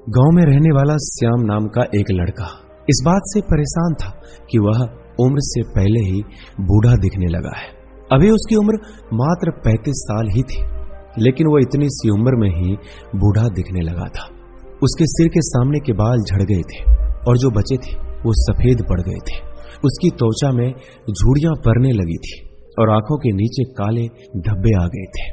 गांव में रहने वाला श्याम नाम का एक लड़का इस बात से परेशान था कि वह उम्र से पहले ही बूढ़ा दिखने लगा है। अभी उसकी उम्र मात्र 35 साल ही थी, लेकिन वह इतनी सी उम्र में ही बूढ़ा दिखने लगा था। उसके सिर के सामने के बाल झड़ गए थे और जो बचे थे वो सफेद पड़ गए थे। उसकी त्वचा में झुर्रियां पड़ने लगी थी और आंखों के नीचे काले धब्बे आ गए थे।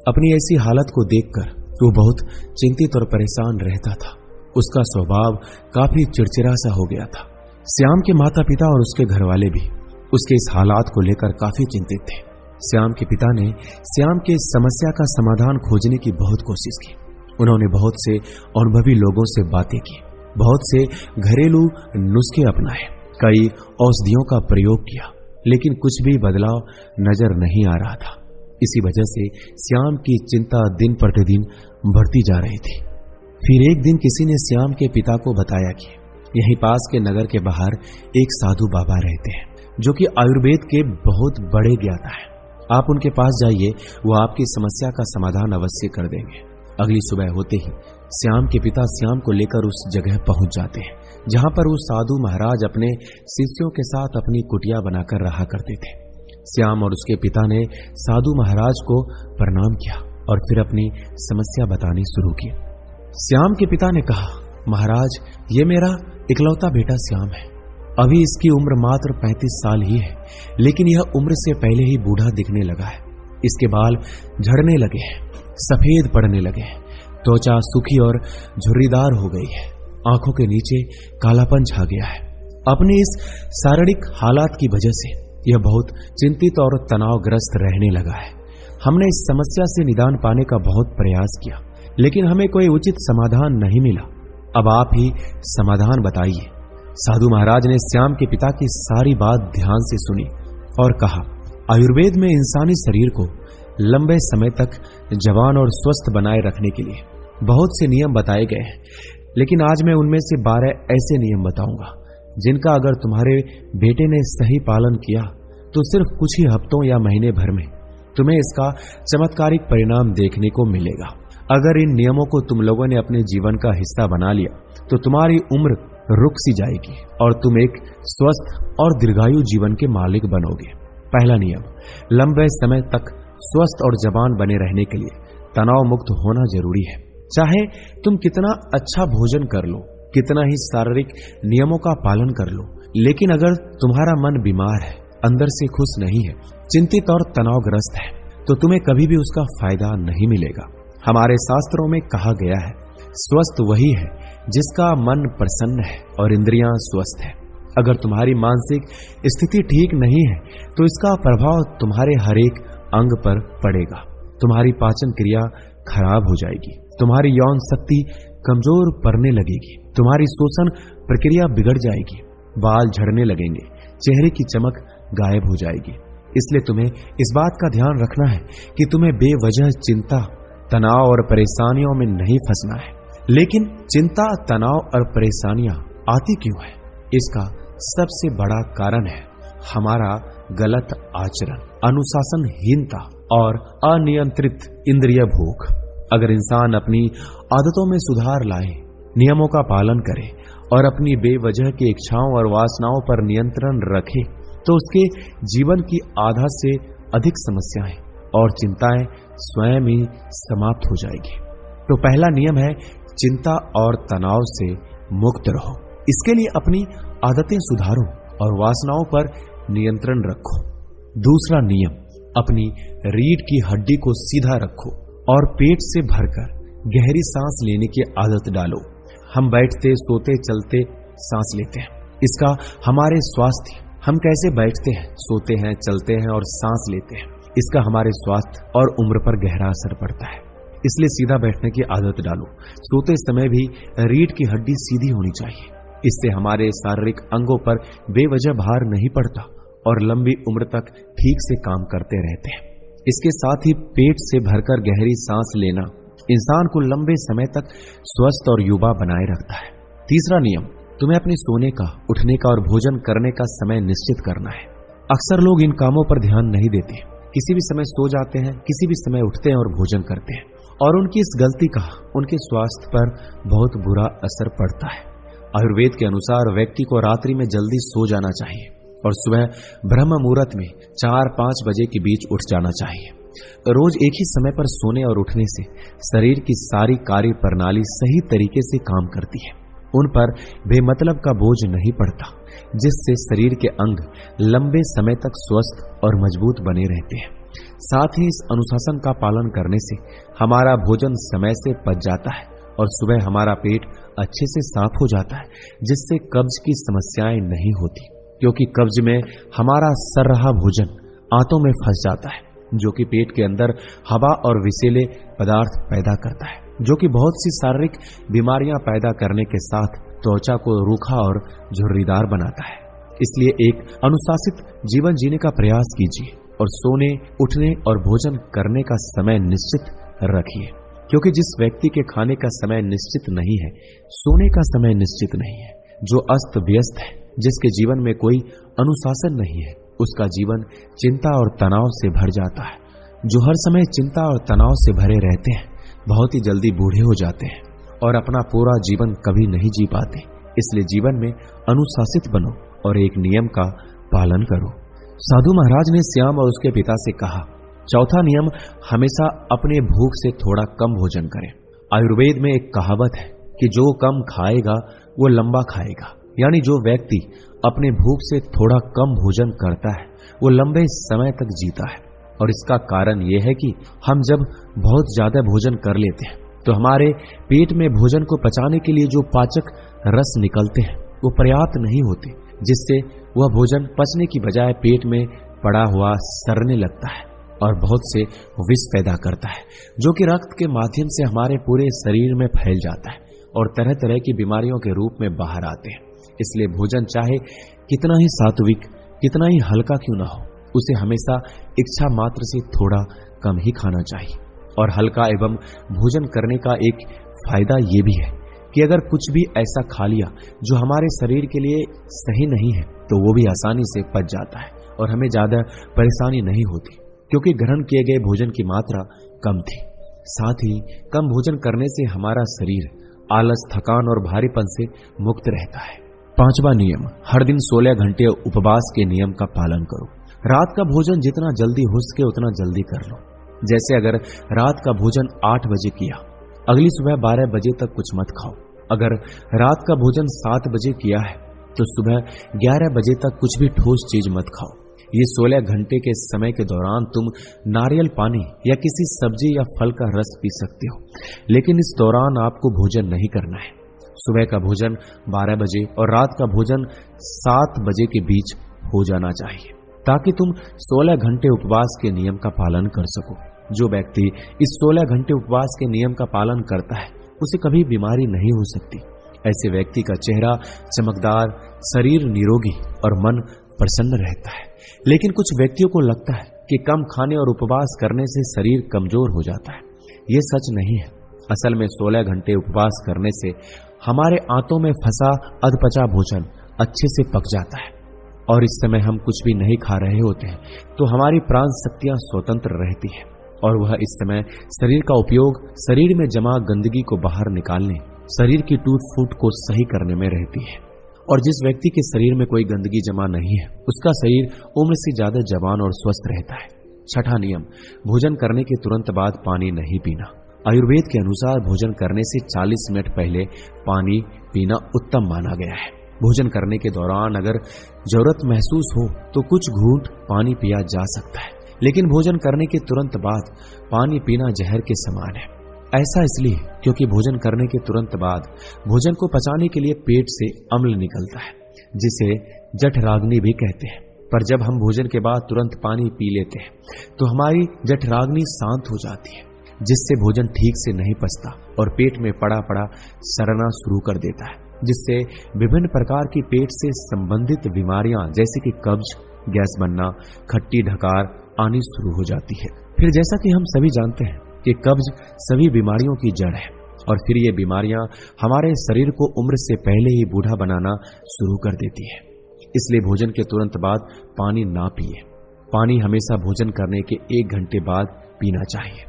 अपनी ऐसी हालत को देखकर वो बहुत चिंतित और परेशान रहता था। उसका स्वभाव काफी चिड़चिड़ा सा हो गया था। श्याम के माता पिता और उसके घरवाले भी उसके इस हालात को लेकर काफी चिंतित थे। श्याम के पिता ने श्याम के समस्या का समाधान खोजने की बहुत कोशिश की। उन्होंने बहुत से अनुभवी लोगों से बातें की, बहुत से घरेलू नुस्खे अपनाए, कई औषधियों का प्रयोग किया, लेकिन कुछ भी बदलाव नजर नहीं आ रहा था। इसी वजह से श्याम की चिंता दिन प्रतिदिन बढ़ती जा रही थी। फिर एक दिन किसी ने श्याम के पिता को बताया कि यहीं पास के नगर के बाहर एक साधु बाबा रहते हैं, जो कि आयुर्वेद के बहुत बड़े ज्ञाता है। आप उनके पास जाइए, वो आपकी समस्या का समाधान अवश्य कर देंगे। अगली सुबह होते ही श्याम के पिता श्याम को लेकर उस जगह पहुंच जाते हैं, जहां पर वो साधु महाराज अपने शिष्यों के साथ अपनी कुटिया बनाकर रहा करते थे। श्याम और उसके पिता ने साधु महाराज को प्रणाम किया और फिर अपनी समस्या बतानी शुरू की। श्याम के पिता ने कहा, महाराज, ये मेरा इकलौता बेटा श्याम है। अभी इसकी उम्र मात्र 35 साल ही है, लेकिन यह उम्र से पहले ही बूढ़ा दिखने लगा है। इसके बाल झड़ने लगे हैं, सफेद पड़ने लगे हैं, त्वचा सूखी और झुर्रीदार हो गई है, आंखों के नीचे कालापन छा गया है। अपनी इस शारीरिक हालात की वजह से यह बहुत चिंतित और तनावग्रस्त रहने लगा है। हमने इस समस्या से निदान पाने का बहुत प्रयास किया, लेकिन हमें कोई उचित समाधान नहीं मिला। अब आप ही समाधान बताइए। साधु महाराज ने श्याम के पिता की सारी बात ध्यान से सुनी और कहा, आयुर्वेद में इंसानी शरीर को लंबे समय तक जवान और स्वस्थ बनाए रखने के लिए बहुत से नियम बताए गए हैं, लेकिन आज मैं उनमें से 12 ऐसे नियम बताऊंगा जिनका अगर तुम्हारे बेटे ने सही पालन किया तो सिर्फ कुछ ही हफ्तों या महीने भर में तुम्हें इसका चमत्कारिक परिणाम देखने को मिलेगा। अगर इन नियमों को तुम लोगों ने अपने जीवन का हिस्सा बना लिया तो तुम्हारी उम्र रुक सी जाएगी और तुम एक स्वस्थ और दीर्घायु जीवन के मालिक बनोगे। पहला नियम, लंबे समय तक स्वस्थ और जवान बने रहने के लिए तनाव मुक्त होना जरूरी है। चाहे तुम कितना अच्छा भोजन कर लो, कितना ही शारीरिक नियमों का पालन कर लो, लेकिन अगर तुम्हारा मन बीमार है, अंदर से खुश नहीं है, चिंतित और तनावग्रस्त है, तो तुम्हें कभी भी उसका फायदा नहीं मिलेगा। हमारे शास्त्रों में कहा गया है, स्वस्थ वही है जिसका मन प्रसन्न है और इंद्रियां स्वस्थ है। अगर तुम्हारी मानसिक स्थिति ठीक नहीं है तो इसका प्रभाव तुम्हारे हर एक अंग पर पड़ेगा। तुम्हारी पाचन क्रिया खराब हो जाएगी, तुम्हारी यौन शक्ति कमजोर पड़ने लगेगी, तुम्हारी श्वसन प्रक्रिया बिगड़ जाएगी, बाल झड़ने लगेंगे, चेहरे की चमक गायब हो जाएगी। इसलिए तुम्हें इस बात का ध्यान रखना है कि तुम्हें बेवजह चिंता, तनाव और परेशानियों में नहीं फंसना है। लेकिन चिंता, तनाव और परेशानियां आती क्यों है? इसका सबसे बड़ा कारण है हमारा गलत आचरण, अनुशासनहीनता और अनियंत्रित इंद्रिय भोग। अगर इंसान अपनी आदतों में सुधार लाए, नियमों का पालन करे और अपनी बेवजह की इच्छाओं और वासनाओं पर नियंत्रण रखे, तो उसके जीवन की आधा से अधिक समस्याएं और चिंताएं स्वयं ही समाप्त हो जाएगी। तो पहला नियम है, चिंता और तनाव से मुक्त रहो। इसके लिए अपनी आदतें सुधारो और वासनाओं पर नियंत्रण रखो। दूसरा नियम, अपनी रीढ़ की हड्डी को सीधा रखो और पेट से भरकर गहरी सांस लेने की आदत डालो। हम बैठते, सोते, चलते सांस लेते हैं। इसका हमारे स्वास्थ्य, हम कैसे बैठते हैं, सोते हैं, चलते हैं और सांस लेते हैं, इसका हमारे स्वास्थ्य और उम्र पर गहरा असर पड़ता है। इसलिए सीधा बैठने की आदत डालो। सोते समय भी रीढ़ की हड्डी सीधी होनी चाहिए। इससे हमारे शारीरिक अंगों पर बेवजह भार नहीं पड़ता और लंबी उम्र तक ठीक से काम करते रहते हैं। इसके साथ ही पेट से भरकर गहरी सांस लेना इंसान को लंबे समय तक स्वस्थ और युवा बनाए रखता है। तीसरा नियम, तुम्हें अपने सोने का, उठने का और भोजन करने का समय निश्चित करना है। अक्सर लोग इन कामों पर ध्यान नहीं देते, किसी भी समय सो जाते हैं, किसी भी समय उठते हैं और भोजन करते हैं और उनकी इस गलती का उनके स्वास्थ्य पर बहुत बुरा असर पड़ता है। आयुर्वेद के अनुसार व्यक्ति को रात्रि में जल्दी सो जाना चाहिए और सुबह ब्रह्म मुहूर्त में 4-5 बजे के बीच उठ जाना चाहिए। रोज एक ही समय पर सोने और उठने से शरीर की सारी कार्य प्रणाली सही तरीके से काम करती है। उन पर बेमतलब का बोझ नहीं पड़ता, जिससे शरीर के अंग लंबे समय तक स्वस्थ और मजबूत बने रहते हैं। साथ ही इस अनुशासन का पालन करने से हमारा भोजन समय से पच जाता है और सुबह हमारा पेट अच्छे से साफ हो जाता है, जिससे कब्ज की समस्याएं नहीं होती, क्योंकि कब्ज में हमारा सर रहा भोजन आंतों में फंस जाता है, जो कि पेट के अंदर हवा और विषैले पदार्थ पैदा करता है, जो कि बहुत सी शारीरिक बीमारियां पैदा करने के साथ त्वचा को रूखा और झुर्रीदार बनाता है। इसलिए एक अनुशासित जीवन जीने का प्रयास कीजिए और सोने, उठने और भोजन करने का समय निश्चित रखिए, क्योंकि जिस व्यक्ति के खाने का समय निश्चित नहीं है, सोने का समय निश्चित नहीं है, जो अस्त व्यस्त है, जिसके जीवन में कोई अनुशासन नहीं है, उसका जीवन चिंता और तनाव से भर जाता है। जो हर समय चिंता और तनाव से भरे रहते हैं, बहुत ही जल्दी बूढ़े हो जाते हैं और अपना पूरा जीवन कभी नहीं जी पाते। इसलिए जीवन में अनुशासित बनो और एक नियम का पालन करो। साधु महाराज ने श्याम और उसके पिता से कहा, चौथा नियम, हमेशा अपने भूख से थोड़ा कम भोजन करें। आयुर्वेद में एक कहावत है कि जो कम खाएगा वो लंबा खाएगा, यानी जो व्यक्ति अपने भूख से थोड़ा कम भोजन करता है वो लंबे समय तक जीता है। और इसका कारण यह है कि हम जब बहुत ज्यादा भोजन कर लेते हैं तो हमारे पेट में भोजन को पचाने के लिए जो पाचक रस निकलते हैं वो पर्याप्त नहीं होते, जिससे वह भोजन पचने की बजाय पेट में पड़ा हुआ सड़ने लगता है और बहुत से विष पैदा करता है, जो कि रक्त के माध्यम से हमारे पूरे शरीर में फैल जाता है और तरह तरह की बीमारियों के रूप में बाहर आते हैं। इसलिए भोजन चाहे कितना ही सात्विक, कितना ही हल्का क्यों ना हो, उसे हमेशा इच्छा मात्र से थोड़ा कम ही खाना चाहिए। और हल्का एवं भोजन करने का एक फायदा ये भी है कि अगर कुछ भी ऐसा खा लिया जो हमारे शरीर के लिए सही नहीं है तो वो भी आसानी से पच जाता है और हमें ज्यादा परेशानी नहीं होती, क्योंकि ग्रहण किए गए भोजन की मात्रा कम थी। साथ ही कम भोजन करने से हमारा शरीर आलस, थकान और भारीपन से मुक्त रहता है। पांचवा नियम, हर दिन 16 घंटे उपवास के नियम का पालन करो। रात का भोजन जितना जल्दी हो सके उतना जल्दी कर लो। जैसे अगर रात का भोजन 8 बजे किया, अगली सुबह 12 बजे तक कुछ मत खाओ। अगर रात का भोजन 7 बजे किया है तो सुबह 11 बजे तक कुछ भी ठोस चीज मत खाओ। ये 16 घंटे के समय के दौरान तुम नारियल पानी या किसी सब्जी या फल का रस पी सकते हो, लेकिन इस दौरान आपको भोजन नहीं करना है। सुबह का भोजन 12 बजे और रात का भोजन 7 बजे के बीच हो जाना चाहिए, ताकि तुम 16 घंटे उपवास के नियम का पालन कर सको। जो व्यक्ति इस 16 घंटे उपवास के नियम का पालन करता है उसे कभी बीमारी नहीं हो सकती। ऐसे व्यक्ति का चेहरा चमकदार, शरीर निरोगी और मन प्रसन्न रहता है। लेकिन कुछ व्यक्तियों को लगता है कि कम खाने और उपवास करने से शरीर कमजोर हो जाता है। ये सच नहीं है। असल में 16 घंटे उपवास करने से हमारे आंतों में फंसा अधपचा भोजन अच्छे से पक जाता है और इस समय हम कुछ भी नहीं खा रहे होते हैं, तो हमारी प्राण शक्तियां स्वतंत्र रहती है और वह इस समय शरीर का उपयोग शरीर में जमा गंदगी को बाहर निकालने, शरीर की टूट फूट को सही करने में रहती है। और जिस व्यक्ति के शरीर में कोई गंदगी जमा नहीं है उसका शरीर उम्र से ज्यादा जवान और स्वस्थ रहता है। छठा नियम, भोजन करने के तुरंत बाद पानी नहीं पीना। आयुर्वेद के अनुसार भोजन करने से 40 मिनट पहले पानी पीना उत्तम माना गया है। भोजन करने के दौरान अगर जरूरत महसूस हो तो कुछ घूंट पानी पिया जा सकता है, लेकिन भोजन करने के तुरंत बाद पानी पीना जहर के समान है। ऐसा इसलिए क्योंकि भोजन करने के तुरंत बाद भोजन को पचाने के लिए पेट से अम्ल निकलता है, जिसे जठराग्नि भी कहते हैं। पर जब हम भोजन के बाद तुरंत पानी पी लेते हैं तो हमारी जठराग्नि शांत हो जाती है, जिससे भोजन ठीक से नहीं पचता और पेट में पड़ा पड़ा सड़ना शुरू कर देता है, जिससे विभिन्न प्रकार की पेट से संबंधित बीमारियां जैसे कि कब्ज, गैस बनना, खट्टी ढकार आनी शुरू हो जाती है। फिर जैसा कि हम सभी जानते हैं कि कब्ज सभी बीमारियों की जड़ है और फिर ये बीमारियां हमारे शरीर को उम्र से पहले ही बूढ़ा बनाना शुरू कर देती है। इसलिए भोजन के तुरंत बाद पानी ना पिए। पानी हमेशा भोजन करने के 1 घंटे बाद पीना चाहिए।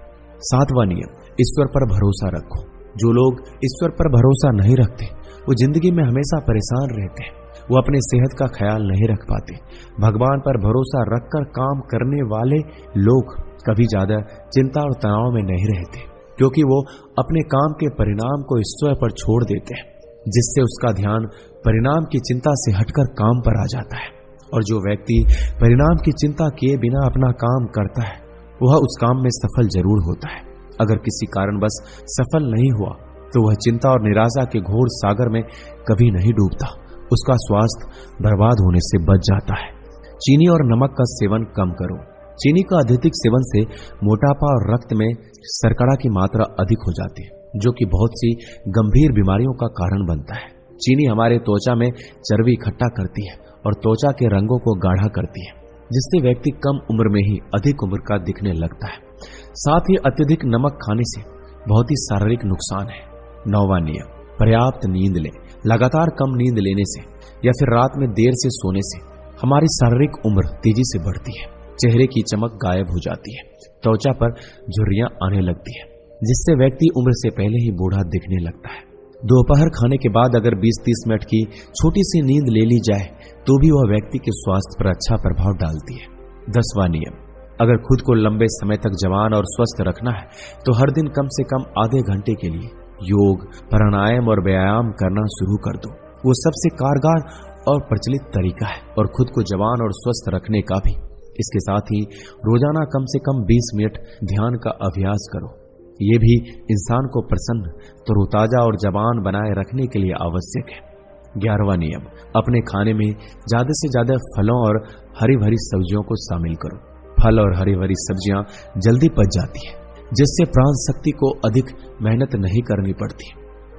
7वां नियम, ईश्वर पर भरोसा रखो। जो लोग ईश्वर पर भरोसा नहीं रखते वो जिंदगी में हमेशा परेशान रहते हैं। वो अपने सेहत का ख्याल नहीं रख पाते। भगवान पर भरोसा रखकर काम करने वाले लोग कभी ज्यादा चिंता और तनाव में नहीं रहते, क्योंकि वो अपने काम के परिणाम को ईश्वर पर छोड़ देते हैं, जिससे उसका ध्यान परिणाम की चिंता से हटकर काम पर आ जाता है। और जो व्यक्ति परिणाम की चिंता किए बिना अपना काम करता है वह उस काम में सफल जरूर होता है। अगर किसी कारणवश सफल नहीं हुआ तो वह चिंता और निराशा के घोर सागर में कभी नहीं डूबता। उसका स्वास्थ्य बर्बाद होने से बच जाता है। चीनी और नमक का सेवन कम करो। चीनी का अत्यधिक सेवन से मोटापा और रक्त में शर्करा की मात्रा अधिक हो जाती है, जो कि बहुत सी गंभीर बीमारियों का कारण बनता है। चीनी हमारे त्वचा में चर्बी इकट्ठा करती है और त्वचा के रंगों को गाढ़ा करती है, जिससे व्यक्ति कम उम्र में ही अधिक उम्र का दिखने लगता है। साथ ही अत्यधिक नमक खाने से बहुत ही शारीरिक नुकसान है। 9वां नियम, पर्याप्त नींद लें। लगातार कम नींद लेने से या फिर रात में देर से सोने से हमारी शारीरिक उम्र तेजी से बढ़ती है, चेहरे की चमक गायब हो जाती है, त्वचा पर झुर्रियां आने लगती है, जिससे व्यक्ति उम्र से पहले ही बूढ़ा दिखने लगता है। दोपहर खाने के बाद अगर 20-30 मिनट की छोटी सी नींद ले ली जाए तो भी वह व्यक्ति के स्वास्थ्य पर अच्छा प्रभाव डालती है। 10वां नियम, अगर खुद को लंबे समय तक जवान और स्वस्थ रखना है तो हर दिन कम से कम आधे घंटे के लिए योग, प्राणायाम और व्यायाम करना शुरू कर दो। वो सबसे कारगर और प्रचलित तरीका है और खुद को जवान और स्वस्थ रखने का भी। इसके साथ ही रोजाना कम से कम 20 मिनट ध्यान का अभ्यास करो। ये भी इंसान को प्रसन्न, तरोताजा और जवान बनाए रखने के लिए आवश्यक है। 11वां नियम, अपने खाने में ज्यादा से ज्यादा फलों और हरी भरी सब्जियों को शामिल करो। फल और हरी भरी सब्जियां जल्दी पच जाती है, जिससे प्राण शक्ति को अधिक मेहनत नहीं करनी पड़ती।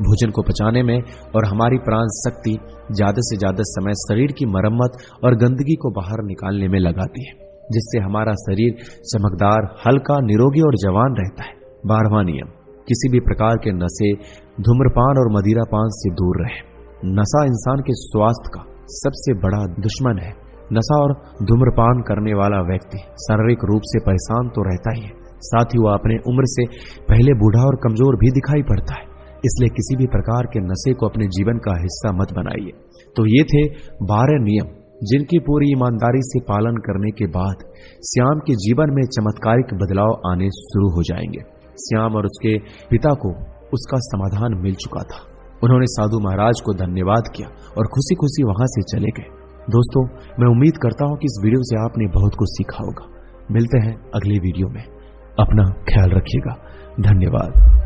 भोजन को पचाने में और हमारी प्राण शक्ति ज्यादा से ज्यादा समय शरीर की मरम्मत और गंदगी को बाहर निकालने में लगाती है, जिससे हमारा शरीर चमकदार, हल्का, निरोगी और जवान रहता है। 12वां नियम, किसी भी प्रकार के नशे, धूम्रपान और मदिरापान से दूर रहें। नशा इंसान के स्वास्थ्य का सबसे बड़ा दुश्मन है। नशा और धूम्रपान करने वाला व्यक्ति शारीरिक रूप से परेशान तो रहता ही है, साथ ही वह अपने उम्र से पहले बूढ़ा और कमजोर भी दिखाई पड़ता है। इसलिए किसी भी प्रकार के नशे को अपने जीवन का हिस्सा मत बनाइए। तो ये थे 12 नियम, जिनकी पूरी ईमानदारी से पालन करने के बाद श्याम के जीवन में चमत्कारिक बदलाव आने शुरू हो जाएंगे। श्याम और उसके पिता को उसका समाधान मिल चुका था। उन्होंने साधु महाराज को धन्यवाद किया और खुशी खुशी वहां से चले गए। दोस्तों, मैं उम्मीद करता हूं कि इस वीडियो से आपने बहुत कुछ सीखा होगा। मिलते हैं अगली वीडियो में। अपना ख्याल रखिएगा। धन्यवाद।